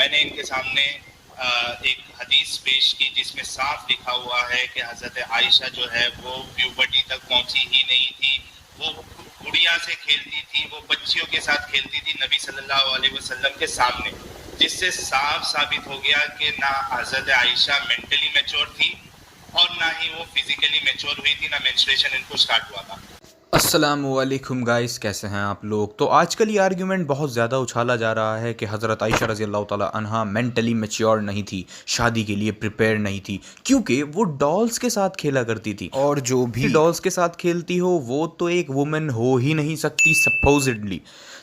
मैंने इनके सामने एक हदीस पेश की जिसमें साफ लिखा हुआ है कि हज़रत आयशा जो है वो प्यूबर्टी तक पहुंची ही नहीं थी। वो गुड़िया से खेलती थी, वो बच्चियों के साथ खेलती थी नबी सल्लल्लाहु अलैहि वसल्लम के सामने, जिससे साफ साबित हो गया कि ना हज़रत आयशा मेंटली मैच्योर थी और ना ही वो फिजिकली मैच्योर हुई थी, ना मेंस्ट्रुएशन इनको स्टार्ट हुआ था। अस्सलामुअलैकुम गाइस, कैसे हैं आप लोग। तो आजकल ये आर्ग्यूमेंट बहुत ज़्यादा उछाला जा रहा है कि हज़रत आयशा रज़ी अल्लाह ताला अन्हा मेंटली मैच्योर नहीं थी, शादी के लिए प्रिपेयर नहीं थी, क्योंकि वो डॉल्स के साथ खेला करती थी और जो भी डॉल्स के साथ खेलती हो वो तो एक वुमेन हो ही नहीं सकती सपोजिडली।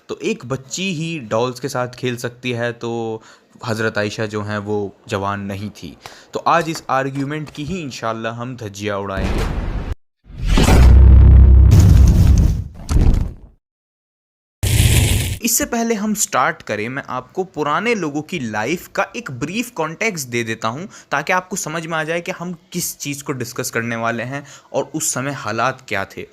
तो एक बच्ची ही डॉल्स के साथ खेल सकती है, तो हज़रत आयशा जो हैं वो जवान नहीं थी। तो आज इस आर्ग्यूमेंट की ही इंशाल्लाह हम धज्जियाँ उड़ाएंगे। इससे पहले हम स्टार्ट करें, मैं आपको पुराने लोगों की लाइफ का एक ब्रीफ कॉन्टेक्स्ट दे देता हूं ताकि आपको समझ में आ जाए कि हम किस चीज़ को डिस्कस करने वाले हैं और उस समय हालात क्या थे।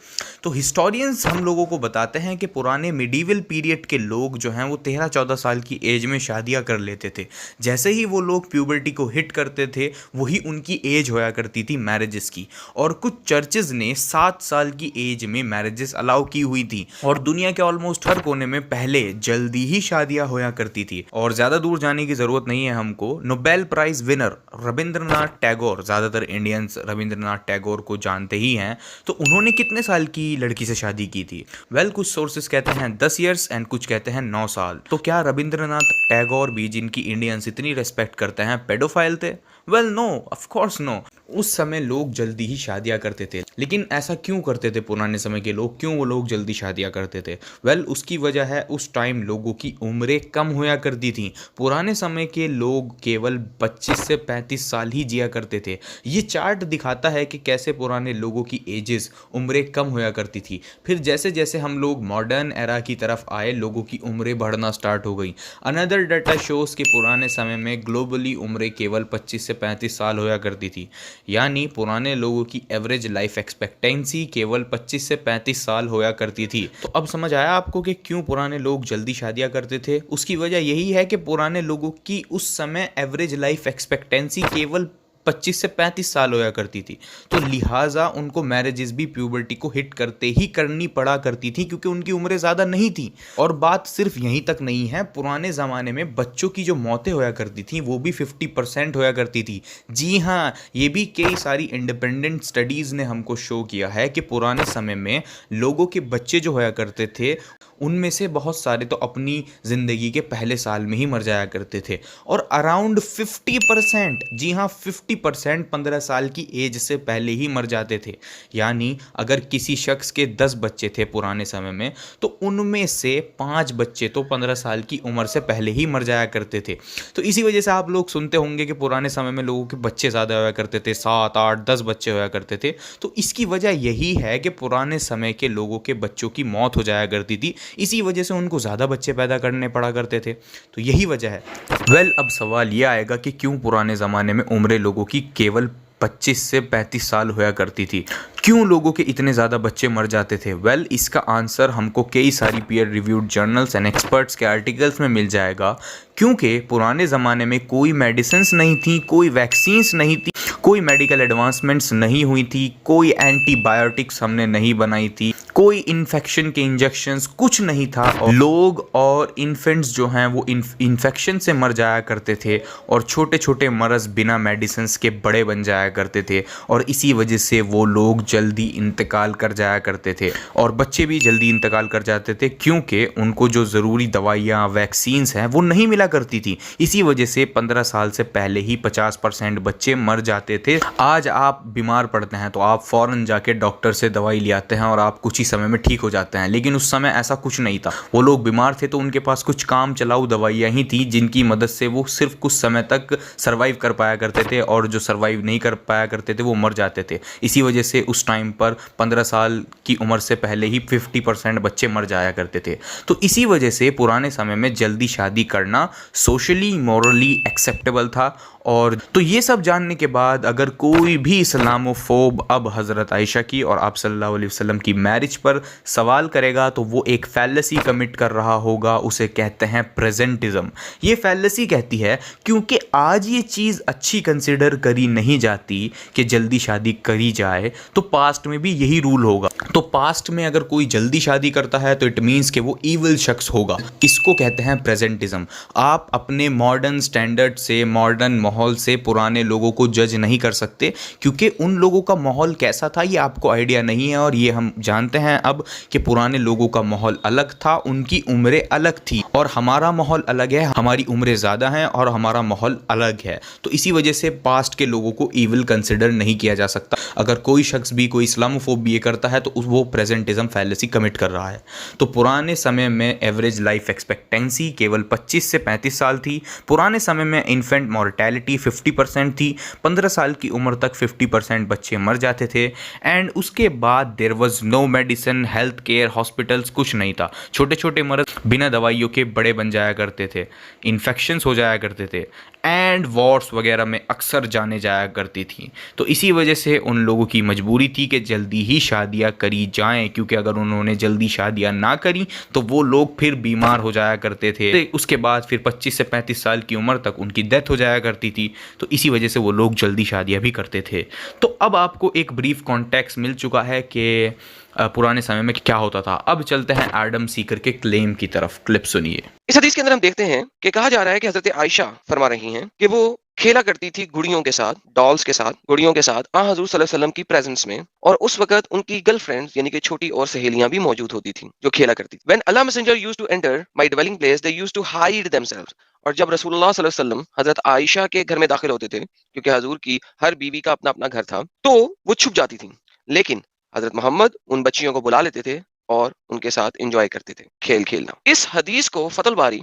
तो हिस्टोरियंस हम लोगों को बताते हैं कि पुराने मिडीवल पीरियड के लोग जो हैं वो 13-14 साल की एज में शादियां कर लेते थे। जैसे ही वो लोग प्यूबर्टी को हिट करते थे वही उनकी एज होया करती थी मैरिजेस की, और कुछ चर्चेज ने 7 साल की एज में मैरिजेस अलाउ की हुई थी और दुनिया के ऑलमोस्ट हर कोने में पहले जल्दी ही शादियां होया करती थी। और ज्यादा दूर जाने की जरूरत नहीं है हमको, Nobel prize winner Rabindranath Tagore, ज्यादातर इंडियंस रविंद्रनाथ टैगोर को जानते ही हैं, तो उन्होंने कितने साल की लड़की से शादी की थी? वेल, कुछ सोर्सेस कहते हैं 10 ईयर्स एंड कुछ कहते हैं 9 साल। तो क्या रविंद्रनाथ टैगोर भी, जिनकी इंडियंस इतनी रेस्पेक्ट करते हैं, पेडोफाइल थे? Well no, of course no. उस समय लोग जल्दी ही शादियां करते थे, लेकिन ऐसा क्यों करते थे पुराने समय के लोग? क्यों वो लोग जल्दी शादियां करते थे? वेल, उसकी वजह है उस टाइम लोगों की उम्रें कम होया करती थी। पुराने समय के लोग केवल 25 से 35 साल ही जिया करते थे। ये चार्ट दिखाता है कि कैसे पुराने लोगों की एजेस, उम्रें कम होया करती थी। फिर जैसे जैसे हम लोग मॉडर्न एरा की तरफ आए, लोगों की उम्रें बढ़ना स्टार्ट हो गई। अनदर डाटा शोज के पुराने समय में ग्लोबली उम्रें केवल 25 से 35 साल होया करती थी, यानी पुराने लोगों की एवरेज लाइफ एक्सपेक्टेंसी केवल 25 से 35 साल होया करती थी। तो अब समझ आया आपको कि क्यों पुराने लोग जल्दी शादियां करते थे? उसकी वजह यही है कि पुराने लोगों की उस समय एवरेज लाइफ एक्सपेक्टेंसी केवल 25 से 35 साल होया करती थी, तो लिहाजा उनको मैरिजेस भी प्यूबर्टी को हिट करते ही करनी पड़ा करती थी क्योंकि उनकी उम्रें ज़्यादा नहीं थी। और बात सिर्फ यहीं तक नहीं है, पुराने ज़माने में बच्चों की जो मौतें होया करती थी वो भी 50% होया करती थी। जी हाँ, ये भी कई सारी इंडिपेंडेंट स्टडीज़ ने हमको शो किया है कि पुराने समय में लोगों के बच्चे जो होया करते थे उनमें से बहुत सारे तो अपनी ज़िंदगी के पहले साल में ही मर जाया करते थे, और अराउंड 50%, जी हाँ 50% 15 साल की एज से पहले ही मर जाते थे। यानी अगर किसी शख्स के 10 बच्चे थे पुराने समय में, तो उनमें से 5 बच्चे तो 15 साल की उम्र से पहले ही मर जाया करते थे। तो इसी वजह से आप लोग सुनते होंगे कि पुराने समय में लोगों के बच्चे ज़्यादा होया करते थे, 7, 8, 10 बच्चे होया करते थे। तो इसकी वजह यही है कि पुराने समय के लोगों के बच्चों की मौत हो जाया करती थी, इसी वजह से उनको ज़्यादा बच्चे पैदा करने पड़ा करते थे। तो यही वजह है। वेल, अब सवाल यह आएगा कि क्यों पुराने ज़माने में उम्रें लोगों की केवल 25 से 35 साल होया करती थी? क्यों लोगों के इतने ज़्यादा बच्चे मर जाते थे? वेल, इसका आंसर हमको कई सारी peer reviewed journals and experts के आर्टिकल्स में मिल जाएगा। क्योंकि पुराने ज़माने में कोई मेडिसिन्स नहीं थी, कोई वैक्सीन्स नहीं थी, कोई मेडिकल एडवांसमेंट्स नहीं हुई थी, कोई एंटीबायोटिक्स हमने नहीं बनाई थी, कोई इन्फेक्शन के इंजेक्शंस कुछ नहीं था, और लोग और इन्फेंट्स जो हैं वो इन्फेक्शन से मर जाया करते थे, और छोटे छोटे मर्ज बिना मेडिसिन्स के बड़े बन जाया करते थे, और इसी वजह से वो लोग जल्दी इंतकाल कर जाया करते थे, और बच्चे भी जल्दी इंतकाल कर जाते थे क्योंकि उनको जो ज़रूरी दवाइयाँ, वैक्सीन्स हैं वो नहीं मिला करती थी। इसी वजह से 15 साल से पहले ही 50% बच्चे मर जाते थे। आज आप बीमार पड़ते हैं तो आप फ़ौरन जाके डॉक्टर से दवाई ले आते हैं और आप कुछ ही समय में ठीक हो जाते हैं, लेकिन उस समय ऐसा कुछ नहीं था। वो लोग बीमार थे तो उनके पास कुछ काम चलाऊ दवाइयाँ ही थी जिनकी मदद से वो सिर्फ कुछ समय तक सर्वाइव कर पाया करते थे, और जो सर्वाइव नहीं कर पाया करते थे वो मर जाते थे। इसी वजह से उस टाइम पर 15 साल की उम्र से पहले ही 50% बच्चे मर जाया करते थे। तो इसी वजह से पुराने समय में जल्दी शादी करना सोशली, मॉरली एक्सेप्टेबल था, और तो ये सब जानने के बाद अगर कोई भी इस्लामोफोब अब हज़रत आयशा की और आप सल्लल्लाहु अलैहि वसल्लम की मैरिज पर सवाल करेगा तो वो एक फैलेसी कमिट कर रहा होगा, उसे कहते हैं प्रेजेंटिज्म। ये फैलेसी कहती है क्योंकि आज ये चीज़ अच्छी कंसिडर करी नहीं जाती कि जल्दी शादी करी जाए, तो पास्ट में भी यही रूल होगा। तो पास्ट में अगर कोई जल्दी शादी करता है तो इट मीन्स कि वो ईविल शख्स होगा। इसको कहते हैं प्रेजेंटिज्म। आप अपने मॉडर्न स्टैंडर्ड से, मॉडर्न माहौल से पुराने लोगों को जज नहीं कर सकते, क्योंकि उन लोगों का माहौल कैसा था ये आपको आइडिया नहीं है। और ये हम जानते हैं अब कि पुराने लोगों का माहौल अलग था, उनकी उम्रें अलग थी, और हमारा माहौल अलग है, हमारी उम्रें ज़्यादा हैं और हमारा माहौल अलग है। तो इसी वजह से पास्ट के लोगों को ईविल कंसिडर नहीं किया जा सकता। अगर कोई शख्स भी, कोई इस्लामोफोब भी ये करता है तो वो प्रेजेंटिज्म फैलेसी कमिट कर रहा है। तो पुराने समय में एवरेज लाइफ एक्सपेक्टेंसी केवल 25 से 35 साल थी। पुराने समय में इन्फेंट मॉर्टेलिटी 50% थी। 15 साल की उम्र तक 50% बच्चे मर जाते थे। एंड उसके बाद there was no medicine, health care, hospitals, कुछ नहीं था। छोटे छोटे मर्ज बिना दवाइयों के बड़े बन जाया करते थे, इन्फेक्शंस हो जाया करते थे, एंड वॉर्स वगैरह में अक्सर जाने जाया करती थी। तो इसी वजह से उन लोगों की मजबूरी थी कि जल्दी ही शादियां करी जाएं, क्योंकि अगर उन्होंने जल्दी शादियां ना करी तो वो लोग फिर बीमार हो जाया करते थे। उसके बाद फिर 25 से 35 साल की उम्र तक उनकी डेथ हो जाया करती थी। तो इसी वजह से वो लोग जल्दी शादियां भी करते थे। तो अब आपको एक ब्रीफ कॉन्टेक्स्ट मिल चुका है कि पुराने समय में क्या होता था। अब चलते हैं एडम सीकर के क्लेम की तरफ। क्लिप सुनिए। इस हदीस के अंदर हम देखते हैं कि कहा जा रहा है कि हजरत आयशा फरमा रही हैं कि वो खेला करती थी गुड़ियों के साथ, डॉल्स के साथ, गुड़ियों के साथ हजूर सल्लल्लाहु अलैहि वसल्लम की प्रेजेंस में। और उस वक्त उनकी गर्लफ्रेंड्स यानी कि छोटी और सहेलियां भी मौजूद होती थी जो खेला करती थी। When Allah Messenger used to enter my dwelling place, they used to hide themselves. और जब रसूलुल्लाह सल्लल्लाहु अलैहि वसल्लम हजरत आयशा के घर में दाखिल होते थे, क्योंकि हजूर की हर बीवी का अपना अपना घर था, तो वो छुप जाती थी। लेकिन हजरत मोहम्मद उन बच्चियों को बुला लेते थे और उनके साथ एंजॉय करते थे खेल खेलना। इस हदीस को फतहुल बारी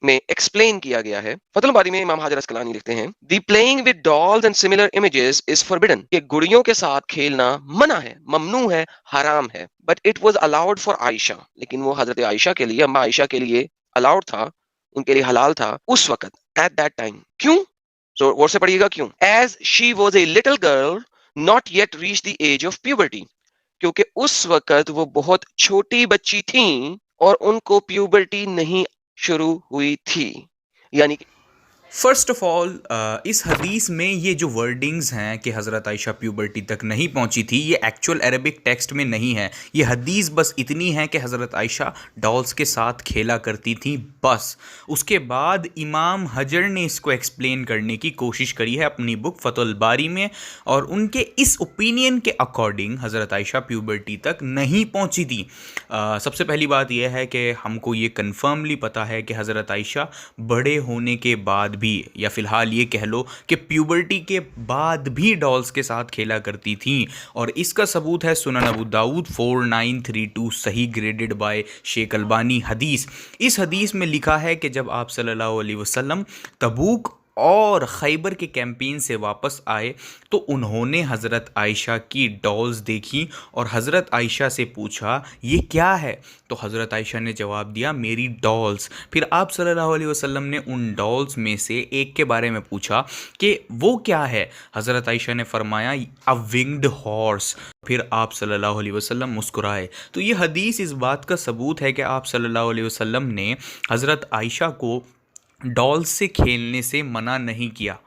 में एक्सप्लेन किया गया है। फतहुल बारी में इमाम हाजर अस्कलानी लिखते हैं, the playing with dolls and similar images is forbidden, कि गुड़ियों के साथ खेलना मना है, ममनू है, हराम है। But it was allowed for Ayesha, लेकिन वो हजरत आयशा के लिए, अम्मा आयशा के लिए अलाउड था, उनके लिए हलाल था उस वक्त, एट दैट टाइम। क्यों? सो वर्ड से पढ़िएगा क्यों। As she was a little girl not yet reach the age of puberty, क्योंकि उस वक्त वो बहुत छोटी बच्ची थी और उनको प्यूबर्टी नहीं शुरू हुई थी। यानी कि फ़र्स्ट ऑफ़ ऑल इस हदीस में ये जो वर्डिंग्स हैं कि हज़रत आयशा प्यूबर्टी तक नहीं पहुंची थी, ये एक्चुअल अरबिक टेक्स्ट में नहीं है। ये हदीस बस इतनी है कि हज़रत आयशा डॉल्स के साथ खेला करती थी, बस। उसके बाद इमाम हजर ने इसको एक्सप्लेन करने की कोशिश करी है अपनी बुक फतहुल बारी में, और उनके इस ओपिनियन के अकॉर्डिंग हज़रत आयशा प्यूबर्टी तक नहीं पहुंची थी। सबसे पहली बात यह है कि हमको ये कन्फर्मली पता है कि हज़रत आयशा बड़े होने के बाद भी, या फिलहाल ये कह लो कि प्यूबर्टी के बाद भी डॉल्स के साथ खेला करती थी। और इसका सबूत है सुनन अबू दाऊद 4932 सही ग्रेडेड बाय शेख अलबानी हदीस। इस हदीस में लिखा है कि जब आप सल्लल्लाहु अलैहि वसल्लम तबूक और खैबर के कैंपेन से वापस आए तो उन्होंने हज़रत आयशा की डॉल्स देखी और हज़रत आयशा से पूछा ये क्या है। तो हज़रत आयशा ने जवाब दिया मेरी डॉल्स। फिर आप सल्लल्लाहु अलैहि वसल्लम ने उन डॉल्स में से एक के बारे में पूछा कि वो क्या है। हज़रत आयशा ने फरमाया अ विंग्ड हॉर्स। फिर आप सल्लल्लाहु अलैहि वसल्लम मुस्कुराए। तो ये हदीस इस बात का सबूत है कि आप सल्लल्लाहु अलैहि वसल्लम ने हज़रत आयशा को डॉल्स से खेलने से मना नहीं किया।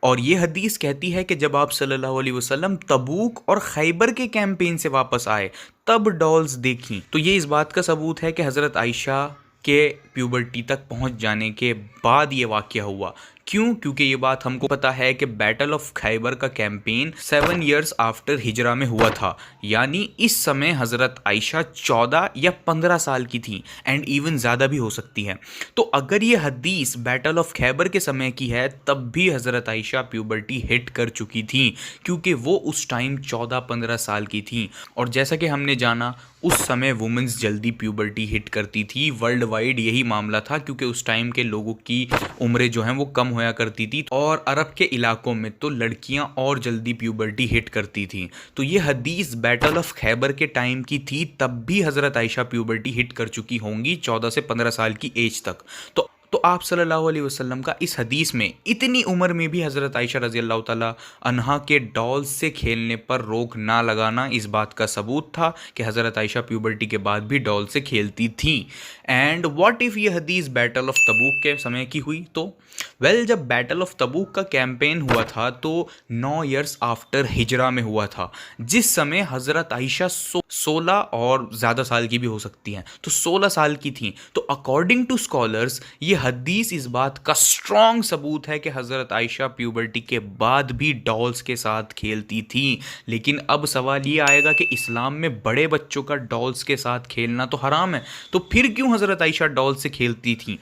और ये हदीस कहती है कि जब आप सल्लल्लाहु अलैहि वसल्लम तबूक और खैबर के कैंपेन से वापस आए तब डॉल्स देखी। तो ये इस बात का सबूत है कि हज़रत आयशा के प्यूबर्टी तक पहुंच जाने के बाद ये वाक़या हुआ। क्यों? क्योंकि ये बात हमको पता है कि बैटल ऑफ खैबर का कैंपेन 7 ईयर्स आफ्टर हिजरा में हुआ था, यानी इस समय हज़रत आयशा 14 या 15 साल की थी, एंड इवन ज़्यादा भी हो सकती है। तो अगर ये हदीस बैटल ऑफ खैबर के समय की है तब भी हज़रत आयशा प्यूबर्टी हिट कर चुकी थी, क्योंकि वो उस टाइम 14-15 साल की थी। और जैसा कि हमने जाना उस समय वुमेंस जल्दी प्यूबर्टी हिट करती थी। वर्ल्ड वाइड यही मामला था, क्योंकि उस टाइम के लोगों की उम्रें जो हैं वो कम होया करती थी, और अरब के इलाकों में तो लड़कियां और जल्दी प्यूबर्टी हिट करती थी। तो ये हदीस बैटल ऑफ खैबर के टाइम की थी, तब भी हज़रत आयशा प्यूबर्टी हिट कर चुकी होंगी 14 से 15 साल की एज तक। तो आप सल्लल्लाहु अलैहि वसल्लम का इस हदीस में इतनी उम्र में भी हज़रत आयशा रज़ी अल्लाह ताला अन्हा के डॉल्स से खेलने पर रोक ना लगाना इस बात का सबूत था कि हज़रत आयशा प्यूबर्टी के बाद भी डॉल से खेलती थी। एंड व्हाट इफ़ ये हदीस बैटल ऑफ तबूक के समय की हुई तो जब बैटल ऑफ तबूक का कैंपेन हुआ था तो 9 ईयर्स आफ्टर हिजरा में हुआ था, जिस समय हज़रत आयशा 16 और ज़्यादा साल की भी हो सकती हैं, तो 16 साल की थी। तो अकॉर्डिंग टू स्कॉलर्स ये हदीस इस बात का स्ट्रॉन्ग सबूत है कि हज़रत आयशा प्यूबर्टी के बाद भी डॉल्स के साथ खेलती थी। लेकिन अब सवाल ये आएगा कि इस्लाम में बड़े बच्चों का डॉल्स के साथ खेलना तो हराम है, तो फिर क्यों हज़रत आयशा डॉल्स से खेलती थी?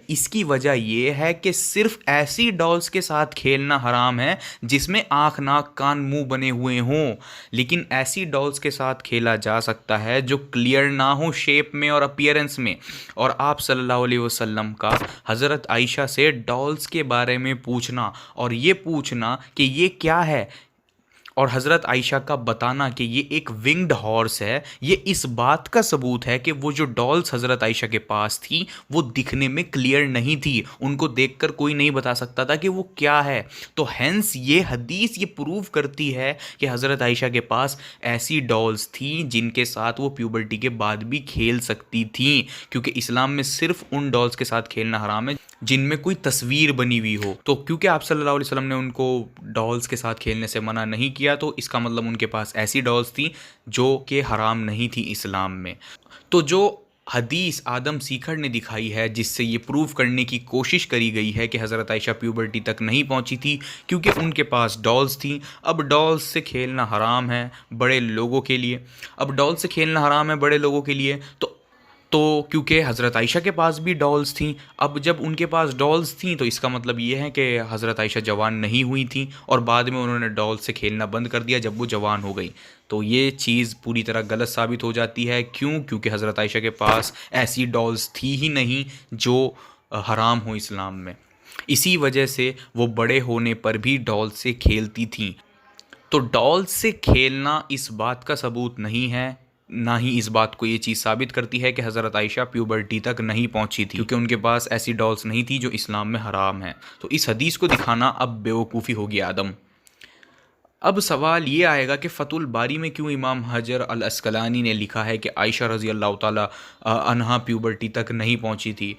इसकी वजह यह है कि सिर्फ ऐसी डॉल्स के साथ खेलना हराम है जिसमें आँख नाक कान मुंह बने हुए हों, लेकिन ऐसी डॉल्स के साथ खेला जा सकता है जो क्लियर ना हो शेप में और अपीयरेंस में। और आप सल्लल्लाहु अलैहि वसल्लम का हज़रत आयशा से डॉल्स के बारे में पूछना और ये पूछना कि ये क्या है, और हज़रत आयशा का बताना कि ये एक विंग्ड हॉर्स है, ये इस बात का सबूत है कि वो जो डॉल्स हज़रत आयशा के पास थी वो दिखने में क्लियर नहीं थी, उनको देखकर कोई नहीं बता सकता था कि वो क्या है। तो हैंस ये हदीस ये प्रूव करती है कि हज़रत आयशा के पास ऐसी डॉल्स थी जिनके साथ वो प्यूबर्टी के बाद भी खेल सकती थी, क्योंकि इस्लाम में सिर्फ उन डॉल्स के साथ खेलना हराम है जिनमें कोई तस्वीर बनी हुई हो। तो क्योंकि आप सल्लल्लाहु अलैहि वसल्लम ने उनको डॉल्स के साथ खेलने से मना नहीं किया, तो इसका मतलब उनके पास ऐसी डॉल्स थी जो कि हराम नहीं थी इस्लाम में। तो जो हदीस आदम सीखर ने दिखाई है जिससे ये प्रूव करने की कोशिश करी गई है कि हज़रत आयशा प्यूबर्टी तक नहीं पहुंची थी क्योंकि उनके पास डॉल्स थी। अब डॉल्स से खेलना हराम है बड़े लोगों के लिए, अब डॉल्स से खेलना हराम है बड़े लोगों के लिए, तो क्योंकि हज़रत आयशा के पास भी डॉल्स थी, अब जब उनके पास डॉल्स थी तो इसका मतलब ये है कि हज़रत आयशा जवान नहीं हुई थी और बाद में उन्होंने डॉल्स से खेलना बंद कर दिया जब वो जवान हो गई। तो ये चीज़ पूरी तरह गलत साबित हो जाती है। क्योंकि हज़रत आयशा के पास ऐसी डॉल्स थी ही नहीं जो हराम हो इस्लाम में, इसी वजह से वो बड़े होने पर भी डॉल से खेलती थीं। तो डॉल से खेलना इस बात का सबूत नहीं है, ना ही इस बात को ये चीज़ साबित करती है कि हज़रत आयशा प्यूबर्टी तक नहीं पहुंची थी, क्योंकि उनके पास ऐसी डॉल्स नहीं थी जो इस्लाम में हराम है। तो इस हदीस को दिखाना अब बेवकूफ़ी होगी आदम। अब सवाल ये आएगा कि फ़तुल बारी में क्यों इमाम हजर अल अस्कलानी ने लिखा है कि आयशा रज़ी अल्लाह ताला अन्हा प्यूबर्टी तक नहीं पहुंची थी।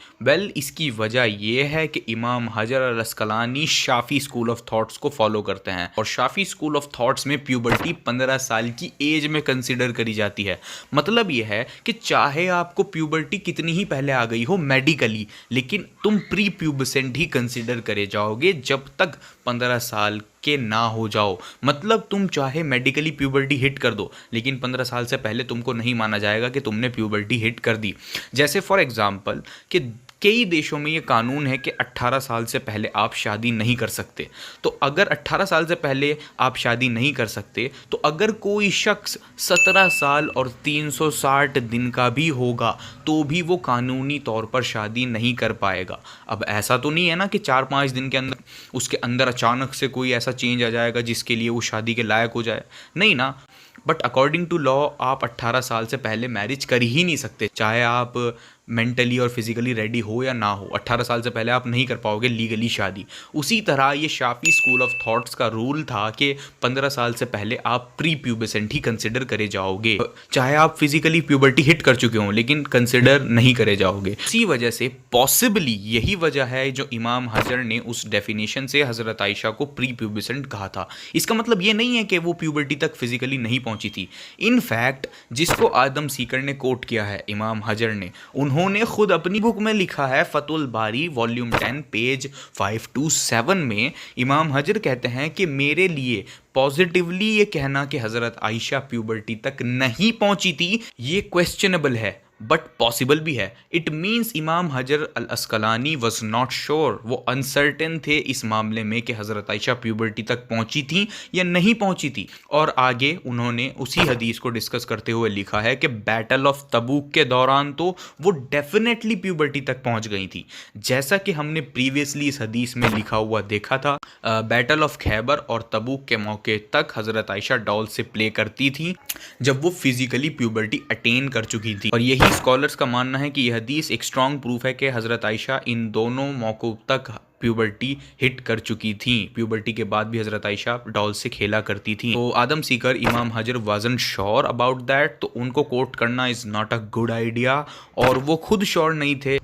इसकी वजह यह है कि इमाम हजर अल अस्कलानी शाफ़ी स्कूल ऑफ थॉट्स को फॉलो करते हैं और शाफ़ी स्कूल ऑफ थॉट्स में प्यूबर्टी 15 साल की एज में कंसिडर करी जाती है। मतलब यह है कि चाहे आपको प्यूबर्टी कितनी ही पहले आ गई हो मेडिकली, लेकिन तुम प्री प्यूबसेंट ही कंसिडर करे जाओगे जब तक 15 साल के ना हो जाओ। मतलब तुम चाहे मेडिकली प्यूबर्टी हिट कर दो, लेकिन 15 साल से पहले तुमको नहीं माना जाएगा कि तुमने प्यूबर्टी हिट कर दी। जैसे फॉर एग्जांपल कि कई देशों में ये कानून है कि 18 साल से पहले आप शादी नहीं कर सकते। तो अगर 18 साल से पहले आप शादी नहीं कर सकते, तो अगर कोई शख्स 17 साल और 360 दिन का भी होगा तो भी वो कानूनी तौर पर शादी नहीं कर पाएगा। अब ऐसा तो नहीं है ना कि 4-5 दिन के अंदर उसके अंदर अचानक से कोई ऐसा चेंज आ जाएगा जिसके लिए वो शादी के लायक हो जाए, नहीं ना। बट अकॉर्डिंग टू लॉ आप 18 साल से पहले मैरिज कर ही नहीं सकते, चाहे आप मेंटली और फिजिकली रेडी हो या ना हो। 18 साल से पहले आप नहीं कर पाओगे लीगली शादी। उसी तरह ये शाफी स्कूल ऑफ थॉट्स का रूल था कि 15 साल से पहले आप प्री प्यूबसेंट ही कंसिडर करे जाओगे, चाहे आप फिजिकली प्यूबर्टी हिट कर चुके हों, लेकिन कंसिडर नहीं करे जाओगे। इसी वजह से पॉसिबली यही वजह है जो इमाम हजर ने उस डेफिनेशन से हज़रत आयशा को प्री प्यूबसेंट कहा था। इसका मतलब ये नहीं है कि वो प्यूबर्टी तक फिजिकली नहीं पहुंची थी। इनफैक्ट जिसको आदम सीकर ने कोट किया है इमाम हजर ने, उन्होंने खुद अपनी बुक में लिखा है फतुल बारी वॉल्यूम 10 पेज 527 में इमाम हजर कहते हैं कि मेरे लिए पॉजिटिवली ये कहना कि हज़रत आयशा प्यूबर्टी तक नहीं पहुंची थी ये क्वेश्चनेबल है बट पॉसिबल भी है। इट मीन्स इमाम हजर अल अस्कलानी वॉज नॉट श्योर, वो अनसर्टेन थे इस मामले में कि हज़रत आयशा प्यूबर्टी तक पहुंची थी या नहीं पहुंची थी। और आगे उन्होंने उसी हदीस को डिस्कस करते हुए लिखा है कि बैटल ऑफ तबूक के दौरान तो वो डेफिनेटली प्यूबर्टी तक पहुंच गई थी, जैसा कि हमने प्रीवियसली इस हदीस में लिखा हुआ देखा था। बैटल ऑफ खैबर और तबूक के मौके तक हज़रत आयशा डॉल से प्ले करती थी जब वो फिजिकली प्यूबर्टी अटेन कर चुकी थी, और यही कई स्कॉलर्स का मानना है कि यह हदीस एक स्ट्रॉन्ग प्रूफ है कि हज़रत आयशा इन दोनों मौक़ों तक प्यूबर्टी हिट कर चुकी थी। प्यूबर्टी के बाद भी हज़रत आयशा डॉल से खेला करती थी। तो आदम सीकर इमाम हजर वाजन श्योर अबाउट दैट, तो उनको कोट करना is not a good idea, और वो खुद श्योर नहीं थे।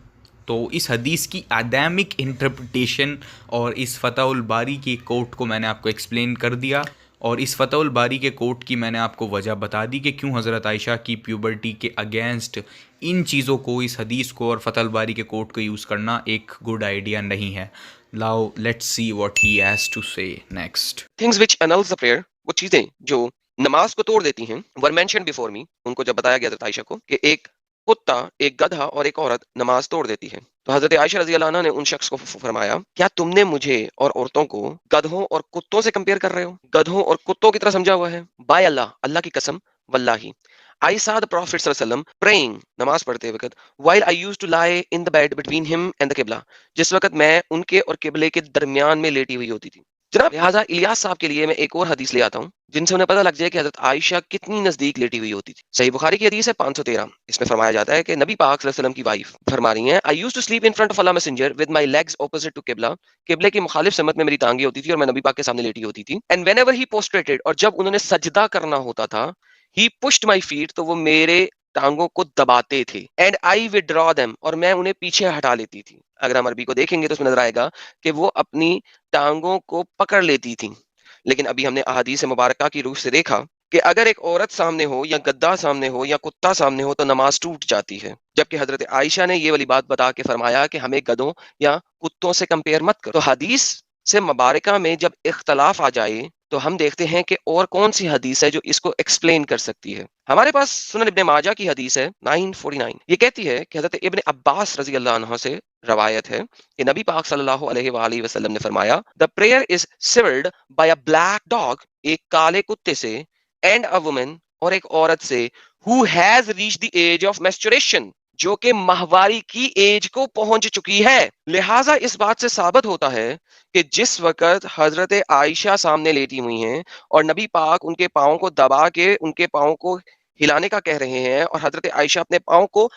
तो इस हदीस की एडमिक इंटरप्रिटेशन और इस फ़तहुल बारी की कोट को मैंने आपको एक्सप्लेन कर दिया, और इस फ़तहुल बारी के कोट की मैंने आपको वजह बता दी कि क्यों हज़रत आयशा की प्यूबर्टी के अगेंस्ट इन चीज़ों को, इस हदीस को और फ़तहुल बारी के कोट को यूज़ करना एक गुड आइडिया नहीं है। Now let's see what he has to say next. Things which annuls the prayer, वो चीजें जो नमाज को तोड़ देती हैं, वर मेंशन्ड बिफोर मी, उनको जब बताया गया हज़रत आयशा को कि एक कुत्ता, एक गधा और एक औरत नमाज तोड़ देती है, तो हज़रत आयशा रज़ी अल्लाह अन्हा ने उन शख्स को फरमाया, क्या तुमने मुझे और औरतों को गधों और कुत्तों से कंपेयर कर रहे हो? गधों और कुत्तों की तरह समझा हुआ है? बाय अल्लाह, अल्लाह की कसम, वल्लाही, I saw the Prophet sallallahu alaihi wasallam praying, नमाज पढ़ते वक्त, while I used to lie in the bed between him and the qibla, जिस वक्त मैं उनके और किबले के दरमियान में लेटी हुई होती थी। जनाब, लिहाजा इलियास साहब के लिए मैं एक और हदीस ले आता हूँ जिनसे उन्हें पता लग जाए कि हजरत आयशा कितनी नजदीक लेटी हुई होती थी। सही बुखारी की हदीस है 513। इसमें फरमाया जाता है कि नबी पाक सल्लल्लाहु अलैहि वसल्लम की वाइफ फरमा रही हैं, I used to sleep in front of Allah messenger with my legs opposite to qibla, किबले की मुखालिफ समत में मेरी टांगें होती थी और मैं नबी पाक के सामने लेटी होती थी। एंड व्हेनेवर ही पोस्ट्रेटेड, और जब उन्होंने सजदा करना होता था, ही पुश्ड माय फीट, तो वो मेरे टांगों को दबाते थे। एंड आई विड्रॉ देम, और मैं उन्हें पीछे हटा लेती थी। अगर हम अरबी को देखेंगे तो उसमें नजर आएगा कि वो अपनी टांगों को पकड़ लेती थी। लेकिन अभी हमने अहादीस मुबारका की रूह से देखा कि अगर एक औरत सामने हो या गद्दा सामने हो या कुत्ता सामने हो तो नमाज टूट जाती है। जबकि हजरत आयशा ने ये वाली बात बता के फरमाया कि हमें गधों या कुत्तों से कंपेयर मत करो। तो हदीस से मुबारका में जब इख्तलाफ आ जाए तो हम देखते हैं कि और कौन सी हदीस है जो इसको एक्सप्लेन कर सकती है। हमारे पास सुनन इब्ने माजा की हदीस है 949। ये कहती है कि हजरत इब्ने अब्बास रजी अल्लाह अन्हु से रवायत है कि नबी पाक सल्लल्लाहु अलैहि वसल्लम ने फरमाया, the prayer is severed by a black dog, एक काले कुत्ते से, एंड अ वुमन, और एक औरत से, who has reached the age of menstruation, जो कि माहवारी की एज को पहुंच चुकी है। लिहाजा इस बात से साबित होता है कि जिस वक्त हजरत आयशा सामने लेटी हुई हैं और नबी पाक उनके पाँव को दबा के उनके पाँव को हिलाने का कह रहे हैं और हजरत आयशा अपने पाँव को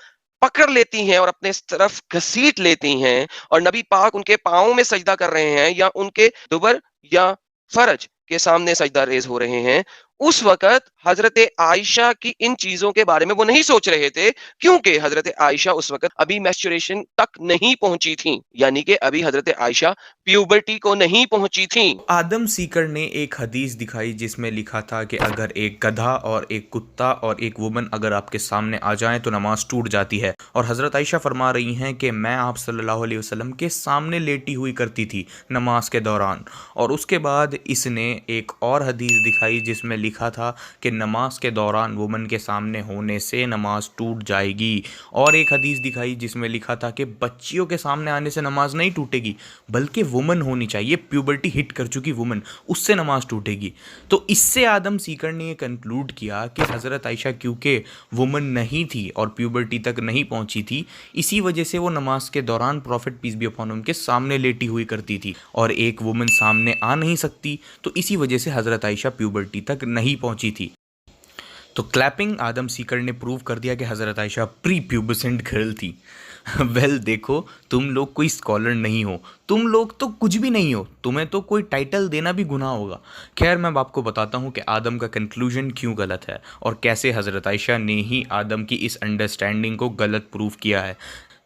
पकड़ लेती हैं और अपने तरफ घसीट लेती हैं और नबी पाक उनके पाँव में सजदा कर रहे हैं या उनके दुबर या फरज के सामने सजदा रेज हो रहे हैं, उस वक्त हजरत आयशा की इन चीजों के बारे में वो नहीं सोच रहे थे, क्योंकि हजरत आयशा उस वक्त अभी मैस्चुरेशन तक नहीं पहुंची थी, यानी कि अभी हजरत आयशा प्यूबर्टी को नहीं पहुंची थी। आदम सीकर ने एक हदीस दिखाई जिसमें लिखा था कि अगर एक गधा और एक कुत्ता और एक वुमन अगर आपके सामने आ जाएं तो नमाज टूट जाती है। और हज़रत आयशा फरमा रही हैं कि मैं आप सल्लल्लाहु अलैहि वसल्लम के सामने लेटी हुई करती थी नमाज के दौरान। और उसके बाद इसने एक और हदीस दिखाई जिसमें लिखा था कि नमाज के दौरान वुमन के सामने होने से नमाज टूट जाएगी। और एक हदीस दिखाई जिसमें लिखा था कि बच्चियों के सामने आने से नमाज नहीं टूटेगी, बल्कि वुमन होनी चाहिए, प्यूबर्टी हिट कर चुकी वुमन, उससे नमाज टूटेगी। तो इससे आदम सीकर ने ये कंक्लूड किया कि हज़रत आयशा क्योंकि वुमन नहीं थी और प्यूबर्टी तक नहीं पहुंची थी, इसी वजह से वो नमाज के दौरान prophet peace be upon him के सामने लेटी हुई करती थी और एक वुमन सामने आ नहीं सकती, तो इसी वजह से हज़रत आयशा प्यूबर्टी तक नहीं पहुंची थी। तो क्लैपिंग, आदम सीकर ने प्रूव कर दिया कि हज़रत आयशा प्री प्यूबसेंट गर्ल थी। वेल देखो, तुम लोग कोई स्कॉलर नहीं हो, तुम लोग तो कुछ भी नहीं हो, तुम्हें तो कोई टाइटल देना भी गुनाह होगा। खैर, मैं आपको बताता हूँ कि आदम का कंक्लूजन क्यों गलत है और कैसे हज़रत आयशा ने ही आदम की इस अंडरस्टैंडिंग को गलत प्रूव किया है।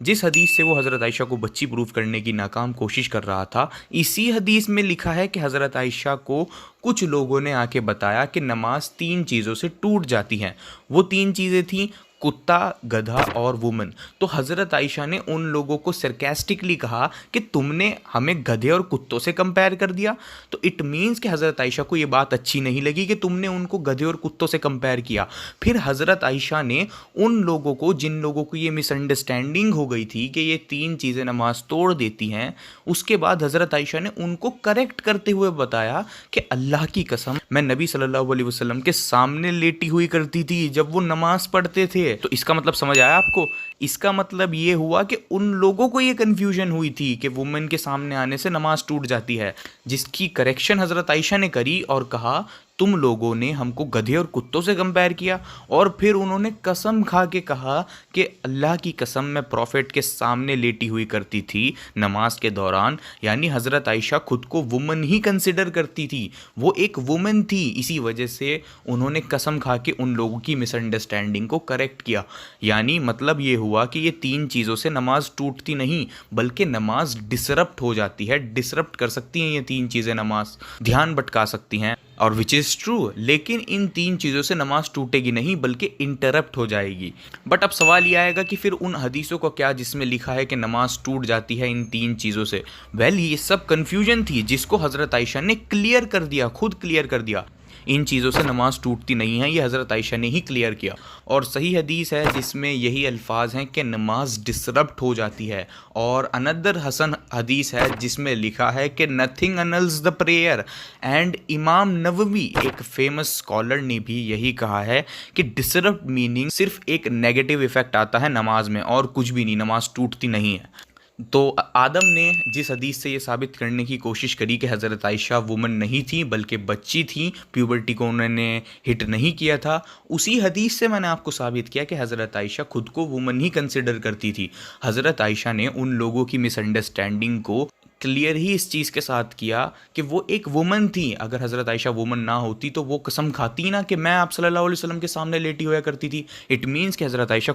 जिस हदीस से वो हज़रत आयशा को बच्ची प्रूफ करने की नाकाम कोशिश कर रहा था, इसी हदीस में लिखा है कि हज़रत आयशा को कुछ लोगों ने आके बताया कि नमाज 3 चीज़ों से टूट जाती हैं। वो 3 चीज़ें थीं कुत्ता, गधा और वुमन। तो हज़रत आयशा ने उन लोगों को सरकास्टिकली कहा कि तुमने हमें गधे और कुत्तों से कंपेयर कर दिया। तो इट मीन्स कि हज़रत आयशा को ये बात अच्छी नहीं लगी कि तुमने उनको गधे और कुत्तों से कंपेयर किया। फिर हज़रत आयशा ने उन लोगों को, जिन लोगों को ये मिसअंडरस्टैंडिंग हो गई थी कि ये 3 चीज़ें नमाज तोड़ देती हैं, उसके बाद हज़रत आयशा ने उनको करेक्ट करते हुए बताया कि अल्लाह की कसम, मैं नबी सल्लल्लाहु अलैहि वसल्लम के सामने लेटी हुई करती थी जब वो नमाज पढ़ते थे। तो इसका मतलब समझ आया आपको? इसका मतलब ये हुआ कि उन लोगों को ये कन्फ्यूजन हुई थी कि वुमेन के सामने आने से नमाज टूट जाती है, जिसकी करेक्शन हज़रत आयशा ने करी और कहा तुम लोगों ने हमको गधे और कुत्तों से कंपेयर किया। और फिर उन्होंने कसम खा के कहा कि अल्लाह की कसम मैं प्रॉफिट के सामने लेटी हुई करती थी नमाज के दौरान। यानी हज़रत आयशा खुद को वुमन ही कंसिडर करती थी, वो एक वुमन थी। इसी वजह से उन्होंने कसम खा के उन लोगों की मिसअंडरस्टैंडिंग को करेक्ट किया। यानी मतलब ये हुआ कि ये तीन चीज़ों से नमाज टूटती नहीं, बल्कि नमाज डिसरप्ट हो जाती है। डिसरप्ट कर सकती हैं ये तीन चीज़ें नमाज, ध्यान भटका सकती हैं, और विच इज़ ट्रू। लेकिन इन तीन चीज़ों से नमाज टूटेगी नहीं, बल्कि इंटरप्ट हो जाएगी। बट अब सवाल ये आएगा कि फिर उन हदीसों को क्या जिसमें लिखा है कि नमाज टूट जाती है इन तीन चीज़ों से? वेल, ये सब कन्फ्यूजन थी जिसको हज़रत आयशा ने क्लियर कर दिया, खुद क्लियर कर दिया। इन चीज़ों से नमाज टूटती नहीं है, ये हज़रत आयशा ने ही क्लियर किया। और सही हदीस है जिसमें यही अल्फाज हैं कि नमाज डिसरप्ट हो जाती है। और अनदर हसन हदीस है जिसमें लिखा है कि nothing Annals the prayer. And इमाम नववी, एक फेमस स्कॉलर, ने भी यही कहा है कि डिसरप्ट मीनिंग सिर्फ एक नेगेटिव इफेक्ट आता है नमाज में, और कुछ भी नहीं, नमाज टूटती नहीं है। तो आदम ने जिस हदीस से ये साबित करने की कोशिश करी कि हज़रत आयशा वुमन नहीं थी बल्कि बच्ची थी, प्यूबर्टी को उन्होंने हिट नहीं किया था, उसी हदीस से मैंने आपको साबित किया कि हज़रत आयशा खुद को वुमन ही कंसिडर करती थी। हज़रत आयशा ने उन लोगों की मिसअंडरस्टैंडिंग को क्लियर ही इस चीज़ के साथ किया कि वो एक वुमन थी। अगर हज़रत आयशा वुमन ना होती तो वो कसम खाती ना कि मैं आप सल्लल्लाहु अलैहि वसल्लम के सामने लेटी होया करती थी। इट मीन्स कि हज़रत आयशा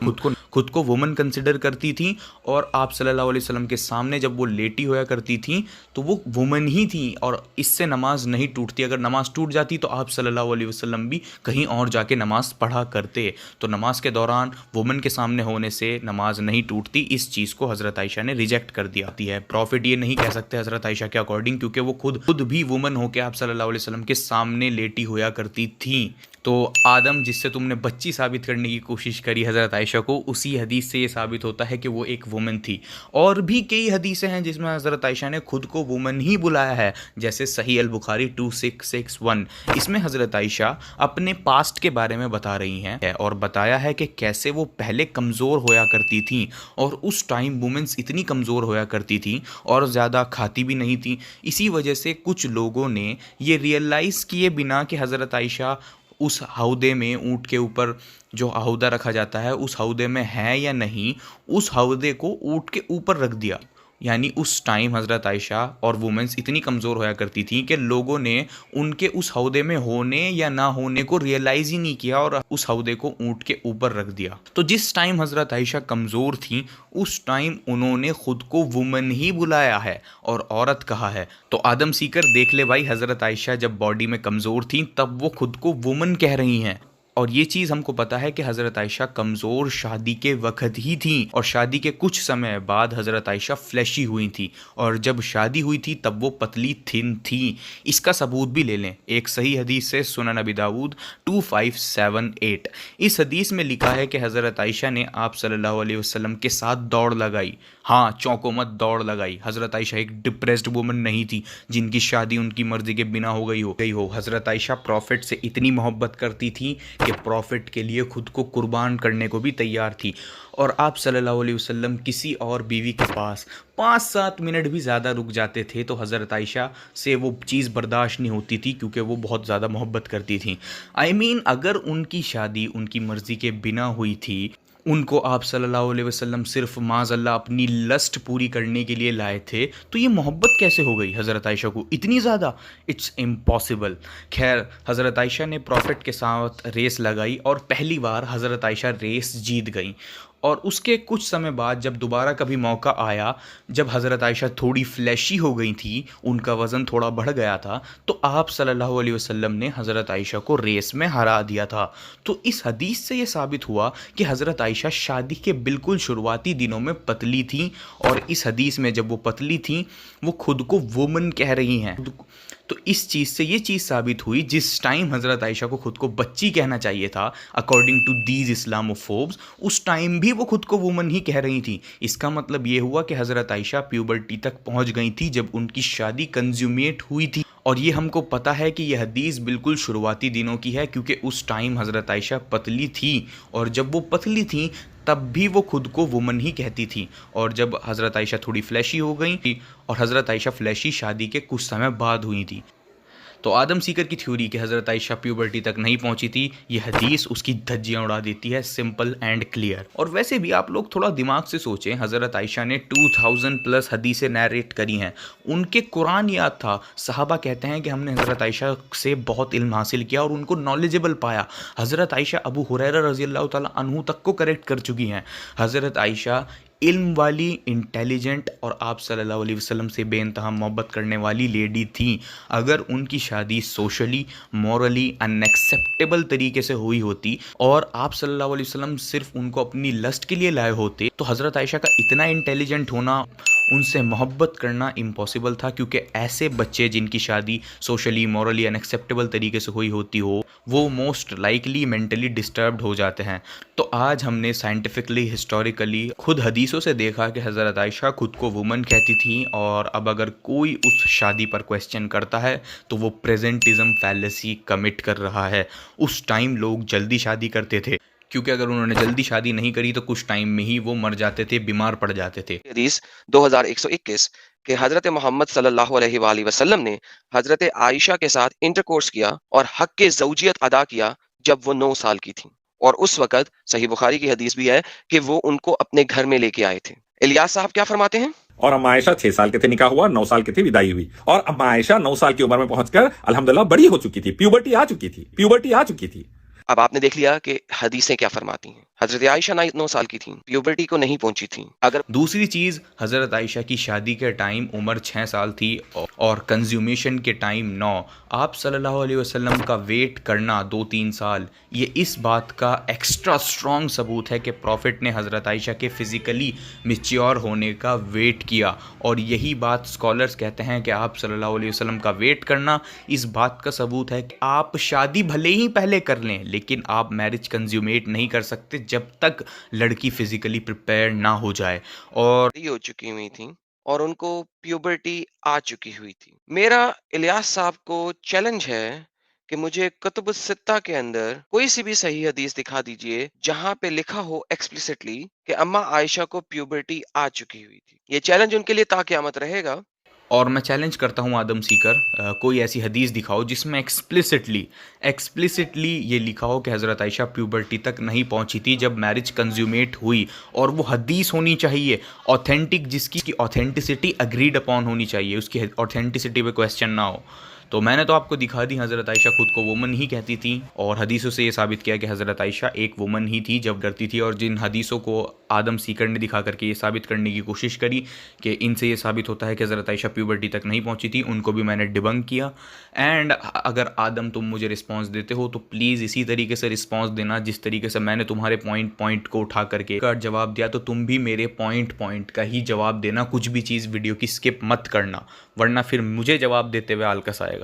खुद को वुमन कंसिडर करती थी, और आप सल्लल्लाहु अलैहि वसल्लम के सामने जब वो लेटी होया करती थी तो वो वुमन ही थी, और इससे नमाज नहीं टूटती। अगर नमाज टूट जाती तो आप सल्लल्लाहु अलैहि वसल्लम भी कहीं और जाके नमाज पढ़ा करते। तो नमाज के दौरान वुमन के सामने होने से नमाज नहीं टूटती, इस चीज़ को हज़रत आयशा ने रिजेक्ट कर दिया है। प्रॉफिट ये नहीं कह सकते हज़रत आयशा के अकॉर्डिंग, क्योंकि वो खुद भी वुमन होकर आप सल्लल्लाहु अलैहि वसल्लम के सामने लेटी होया करती थी। तो आदम जिससे तुमने बच्ची साबित करने की कोशिश करी हज़रत आयशा को, उसी हदीस से ये साबित होता है कि वो एक वुमन थी। और भी कई हदीसें हैं जिसमें हज़रत आयशा ने खुद को वुमन ही बुलाया है, जैसे सही अल बुखारी 2661। इसमें हज़रत आयशा अपने पास्ट के बारे में बता रही हैं और बताया है कि कैसे वो पहले कमज़ोर होया करती थी, और उस टाइम वुमेंस इतनी कमज़ोर होया करती थी और ज़्यादा खाती भी नहीं थी। इसी वजह से कुछ लोगों ने ये रियलाइज़ किए बिना कि हज़रत आयशा उस हौदे में, ऊँट के ऊपर जो हौदा रखा जाता है उस हौदे में है या नहीं, उस हौदे को ऊँट के ऊपर रख दिया। यानी उस टाइम हज़रत आयशा और वुमेंस इतनी कमज़ोर होया करती थी कि लोगों ने उनके उस हौदे में होने या ना होने को रियलाइज़ ही नहीं किया और उस हौदे को ऊँट के ऊपर रख दिया। तो जिस टाइम हज़रत आयशा कमज़ोर थी उस टाइम उन्होंने खुद को वुमन ही बुलाया है और औरत कहा है। तो आदम सीकर देख ले भाई, हज़रत आयशा जब बॉडी में कमज़ोर थी तब वो खुद को वुमन कह रही हैं। और ये चीज़ हमको पता है कि हज़रत आयशा कमज़ोर शादी के वक्त ही थी, और शादी के कुछ समय बाद हज़रत आयशा फ्लैशी हुई थी, और जब शादी हुई थी तब वो पतली थिन थी। इसका सबूत भी ले लें एक सही हदीस से, सुनन नबी दाऊद 2578। इस हदीस में लिखा है कि हज़रत आयशा ने आप सल्लल्लाहु अलैहि वसल्लम के साथ दौड़ लगाई। हाँ, चौंको मत, दौड़ लगाई। हज़रत आयशा एक डिप्रेस्ड वुमन नहीं थी जिनकी शादी उनकी मर्ज़ी के बिना हो गई हो। हज़रत आयशा प्रॉफिट से इतनी मोहब्बत करती थी कि प्रॉफिट के लिए खुद को कुर्बान करने को भी तैयार थी। और आप सल्लल्लाहु अलैहि वसल्लम किसी और बीवी के पास 5-7 मिनट भी ज़्यादा रुक जाते थे तो हज़रत आयशा से वो चीज़ बर्दाश्त नहीं होती थी, क्योंकि वो बहुत ज़्यादा मोहब्बत करती थी। I mean, अगर उनकी शादी उनकी मर्ज़ी के बिना हुई थी, उनको आप सल्लल्लाहु अलैहि वसल्लम सिर्फ माज़अल्लाह अपनी लस्ट पूरी करने के लिए लाए थे, तो ये मोहब्बत कैसे हो गई हज़रत आयशा को इतनी ज़्यादा? It's impossible. खैर, हज़रत आयशा ने प्रॉफिट के साथ रेस लगाई और पहली बार हज़रत आयशा रेस जीत गई। और उसके कुछ समय बाद जब दोबारा कभी मौका आया, जब हज़रत आयशा थोड़ी फ्लैशी हो गई थी, उनका वज़न थोड़ा बढ़ गया था, तो आप सल्लल्लाहु अलैहि वसल्लम ने हज़रत आयशा को रेस में हरा दिया था। तो इस हदीस से ये साबित हुआ कि हज़रत आयशा शादी के बिल्कुल शुरुआती दिनों में पतली थी, और इस हदीस में जब वो पतली थी वो खुद को वुमन कह रही हैं। तो इस चीज़ से ये चीज़ साबित हुई, जिस टाइम हज़रत आयशा को खुद को बच्ची कहना चाहिए था अकॉर्डिंग टू दीज इस्लामोफोब्स, उस टाइम भी वो खुद को वुमन ही कह रही थी। इसका मतलब ये हुआ कि हज़रत आयशा प्यूबर्टी तक पहुंच गई थी जब उनकी शादी कंज्यूमेट हुई थी। और ये हमको पता है कि यह हदीस बिल्कुल शुरुआती दिनों की है, क्योंकि उस टाइम हज़रत आयशा पतली थी, और जब वो पतली थी तब भी वो खुद को वुमन ही कहती थी। और जब हज़रत आयशा थोड़ी फ्लैशी हो गई थी, और हज़रत आयशा फ्लैशी शादी के कुछ समय बाद हुई थी। तो आदम सीकर की थ्योरी कि हज़रत आयशा प्यूबर्टी तक नहीं पहुंची थी, ये हदीस उसकी धज्जियां उड़ा देती है, सिंपल एंड क्लियर। और वैसे भी आप लोग थोड़ा दिमाग से सोचें, हज़रत आयशा ने 2000 प्लस हदीसें नैरेट करी हैं, उनके कुरान याद था। सहाबा कहते हैं कि हमने हज़रत आयशा से बहुत इल्म हासिल किया और उनको नॉलेजेबल पाया। हज़रत आयशा अबू हुरैरा रज़ी अल्लाह ताला अन्हु तक को करेक्ट कर चुकी हैं। हज़रत आयशा इल्म वाली, इंटेलिजेंट और आप सल्लल्लाहु अलैहि वसल्लम से बेइंतहा मोहब्बत करने वाली लेडी थी। अगर उनकी शादी सोशली, मॉरली अनएक्सेप्टेबल तरीके से हुई होती और आप सल्लल्लाहु अलैहि वसल्लम सिर्फ उनको अपनी लस्ट के लिए लाए होते, तो हज़रत आयशा का इतना इंटेलिजेंट होना, उनसे मोहब्बत करना इम्पॉसिबल था। क्योंकि ऐसे बच्चे जिनकी शादी सोशली, मॉरली अनएक्सेप्टेबल तरीके से हुई होती हो, वो मोस्ट लाइकली मेंटली डिस्टर्ब्ड हो जाते हैं। तो आज हमने साइंटिफिकली, हिस्टोरिकली खुद हदीसों से देखा कि हज़रत आयशा खुद को वुमन कहती थी। और अब अगर कोई उस शादी पर क्वेश्चन करता है तो वो प्रेजेंटिज्म फैलेसी कमिट कर रहा है। उस टाइम लोग जल्दी शादी करते थे, क्योंकि अगर उन्होंने जल्दी शादी नहीं करी तो कुछ टाइम में ही वो मर जाते थे, बीमार पड़ जाते थे। हदीस 2121 कि हजरत मोहम्मद सल्लल्लाहु अलैहि वसल्लम ने हजरत आयशा के साथ इंटरकोर्स किया और हक के ज़ौजियत अदा किया जब वो 9 साल की थी। और उस वक़्त सही बुखारी की हदीस भी है कि वो उनको अपने घर में लेके आए थे। इलियास साहब क्या फरमाते हैं? और अम्मा आयशा 6 साल के थे निकाह हुआ, 9 साल के थे विदाई हुई। और अम्मा आयशा 9 साल की उम्र में पहुंचकर अल्हम्दुलिल्लाह बड़ी हो चुकी थी, प्यूबर्टी आ चुकी थी। अब आपने देख लिया कि हदीसें क्या फरमाती हैं। हजरत आयशा 9 साल की थी, प्यूबर्टी को नहीं पहुंची थी। अगर दूसरी चीज़, हज़रत आयशा की शादी के टाइम उम्र 6 साल थी और कंज्यूमेशन के टाइम 9। आप सल्लल्लाहु अलैहि वसल्लम का वेट करना 2-3 साल, ये इस बात का एक्स्ट्रा स्ट्रॉन्ग सबूत है कि प्रॉफिट ने हज़रत आयशा के फ़िज़िकली मैच्योर होने का वेट किया। और यही बात स्कॉलर्स कहते हैं कि आप सल्लल्लाहु अलैहि वसल्लम का वेट करना इस बात का सबूत है कि आप शादी भले ही पहले कर लें, लेकिन आप मैरिज कंज्यूमेट नहीं कर सकते जब तक लड़की फिजिकली प्रिपेयर ना हो जाए। और हो चुकी हुई थी और उनको प्यूबर्टी आ चुकी हुई थी। मेरा इलियास साहब को चैलेंज है कि मुझे कुतुब सित्ता के अंदर कोई सी भी सही हदीस दिखा दीजिए जहां पे लिखा हो एक्सप्लिसिटली कि अम्मा आयशा को प्यूबर्टी आ चुकी हुई थी। ये चैलेंज उनके लिए ताक़यामत रहेगा। और मैं चैलेंज करता हूँ आदम सीकर, कोई ऐसी हदीस दिखाओ जिसमें एक्सप्लिसिटली ये लिखा हो कि हज़रत आयशा प्यूबर्टी तक नहीं पहुँची थी जब मैरिज कंज्यूमेट हुई। और वो हदीस होनी चाहिए ऑथेंटिक, जिसकी ऑथेंटिसिटी अग्रीड अपॉन होनी चाहिए, उसकी ऑथेंटिसिटी पे क्वेश्चन ना हो। तो मैंने तो आपको दिखा दी, हज़रत आयशा खुद को वुमन ही कहती थी और हदीसों से ये साबित किया कि हज़रत आयशा एक वुमन ही थी जब डरती थी। और जिन हदीसों को आदम सीकर ने दिखा करके ये साबित करने की कोशिश करी कि इनसे ये साबित होता है कि हज़रत आयशा प्यूबर्टी तक नहीं पहुंची थी, उनको भी मैंने डिबंक किया। एंड अगर आदम तुम मुझे रिस्पांस देते हो तो प्लीज़ इसी तरीके से रिस्पांस देना जिस तरीके से मैंने तुम्हारे पॉइंट को उठा करके का जवाब दिया, तो तुम भी मेरे पॉइंट का ही जवाब देना। कुछ भी चीज़ वीडियो की स्किप मत करना, वरना फिर मुझे जवाब देते हुए आलकस आएगा।